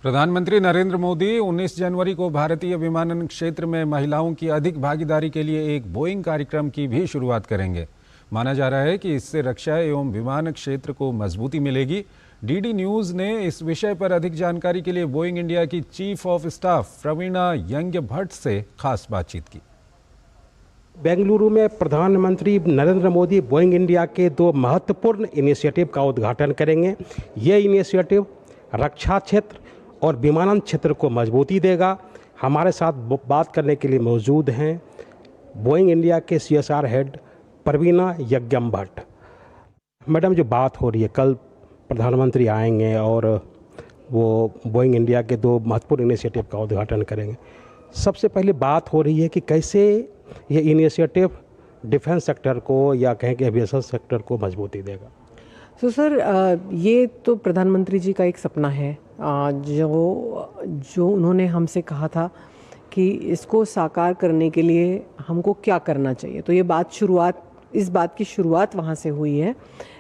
प्रधानमंत्री नरेंद्र मोदी 19 जनवरी को भारतीय विमानन क्षेत्र में महिलाओं की अधिक भागीदारी के लिए एक बोइंग कार्यक्रम की भी शुरुआत करेंगे। माना जा रहा है कि इससे रक्षा एवं विमान क्षेत्र को मजबूती मिलेगी। डीडी न्यूज ने इस विषय पर अधिक जानकारी के लिए बोइंग इंडिया की चीफ ऑफ स्टाफ प्रवीणा यंग्यभट्ट से खास बातचीत की। बेंगलुरु में प्रधानमंत्री नरेंद्र मोदी बोइंग इंडिया के 2 महत्वपूर्ण इनिशिएटिव का उद्घाटन करेंगे। ये इनिशिएटिव रक्षा क्षेत्र और विमानन क्षेत्र को मजबूती देगा। हमारे साथ बात करने के लिए मौजूद हैं बोइंग इंडिया के CSR हेड प्रवीणा यंग्यभट्ट। मैडम, जो बात हो रही है, कल प्रधानमंत्री आएंगे और वो बोइंग इंडिया के 2 महत्वपूर्ण इनिशिएटिव का उद्घाटन करेंगे। सबसे पहले बात हो रही है कि कैसे ये इनिशिएटिव डिफेंस सेक्टर को या कहें कि एविएशन सेक्टर को मजबूती देगा। सर, ये तो प्रधानमंत्री जी का एक सपना है जो उन्होंने हमसे कहा था कि इसको साकार करने के लिए हमको क्या करना चाहिए। तो इस बात की शुरुआत वहाँ से हुई है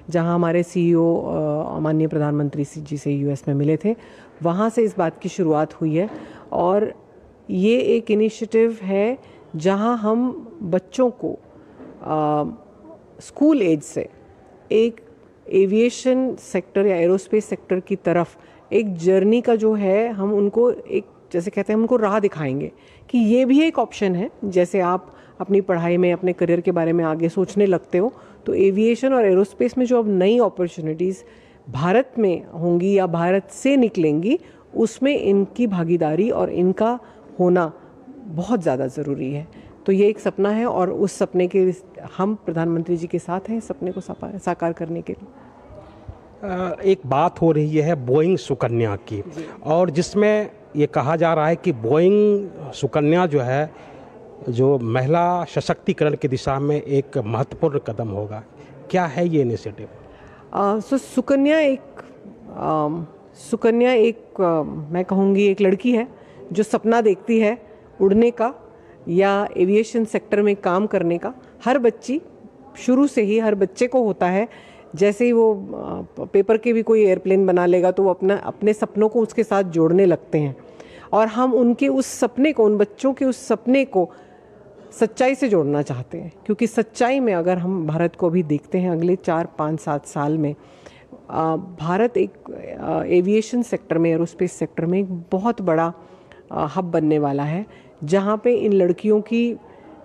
जहाँ हमारे CEO माननीय प्रधानमंत्री जी से US में मिले थे। वहाँ से इस बात की शुरुआत हुई है और ये एक इनिशिएटिव है जहाँ हम बच्चों को स्कूल एज से एक एविएशन सेक्टर या एरोस्पेस सेक्टर की तरफ एक जर्नी का जो है, हम उनको एक, जैसे कहते हैं, उनको राह दिखाएंगे कि ये भी एक ऑप्शन है। जैसे आप अपनी पढ़ाई में अपने करियर के बारे में आगे सोचने लगते हो, तो एविएशन और एरोस्पेस में जो अब नई अपॉर्चुनिटीज़ भारत में होंगी या भारत से निकलेंगी, उसमें इनकी भागीदारी और इनका होना बहुत ज़्यादा ज़रूरी है। तो ये एक सपना है और उस सपने के हम प्रधानमंत्री जी के साथ हैं, सपने को साकार करने के लिए। एक बात हो रही है बोइंग सुकन्या की, और जिसमें ये कहा जा रहा है कि बोइंग सुकन्या जो है, जो महिला सशक्तिकरण की दिशा में एक महत्वपूर्ण कदम होगा। क्या है ये इनिशिएटिव? सुकन्या एक मैं कहूँगी एक लड़की है जो सपना देखती है उड़ने का या एविएशन सेक्टर में काम करने का। हर बच्ची, शुरू से ही हर बच्चे को होता है, जैसे ही वो पेपर के भी कोई एयरप्लेन बना लेगा तो वो अपने सपनों को उसके साथ जोड़ने लगते हैं। और हम उनके उस सपने को, उन बच्चों के उस सपने को सच्चाई से जोड़ना चाहते हैं, क्योंकि सच्चाई में अगर हम भारत को अभी देखते हैं अगले 4, 5, 7 साल में भारत एक एविएशन सेक्टर में, एरोस्पेस सेक्टर में एक बहुत बड़ा हब बनने वाला है, जहाँ पे इन लड़कियों की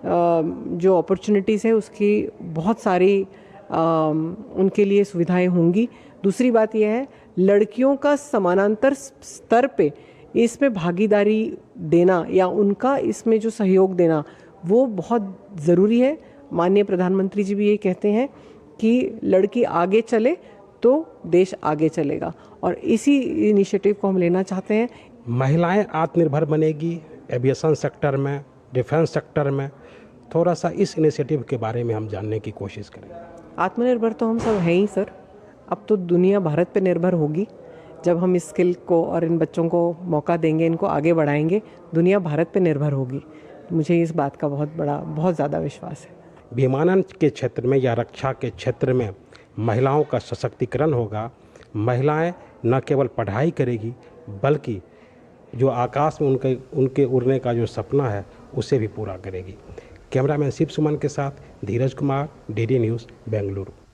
जो अपॉर्चुनिटीज़ है उसकी बहुत सारी उनके लिए सुविधाएं होंगी। दूसरी बात यह है, लड़कियों का समानांतर स्तर पे इसमें भागीदारी देना या उनका इसमें जो सहयोग देना वो बहुत ज़रूरी है। माननीय प्रधानमंत्री जी भी ये कहते हैं कि लड़की आगे चले तो देश आगे चलेगा, और इसी इनिशिएटिव को हम लेना चाहते हैं। महिलाएं आत्मनिर्भर बनेगी एविएशन सेक्टर में, डिफेंस सेक्टर में। थोड़ा सा इस इनिशिएटिव के बारे में हम जानने की कोशिश करें। आत्मनिर्भर तो हम सब हैं ही सर। अब तो दुनिया भारत पे निर्भर होगी। जब हम इस स्किल को और इन बच्चों को मौका देंगे, इनको आगे बढ़ाएंगे, दुनिया भारत पे निर्भर होगी। मुझे इस बात का बहुत ज़्यादा विश्वास है। विमानन के क्षेत्र में या रक्षा के क्षेत्र में महिलाओं का सशक्तिकरण होगा। महिलाएं न केवल पढ़ाई करेगी बल्कि जो आकाश में उनके उड़ने का जो सपना है उसे भी पूरा करेगी। कैमरामैन शिव सुमन के साथ धीरज कुमार, DD न्यूज़, बेंगलुरु।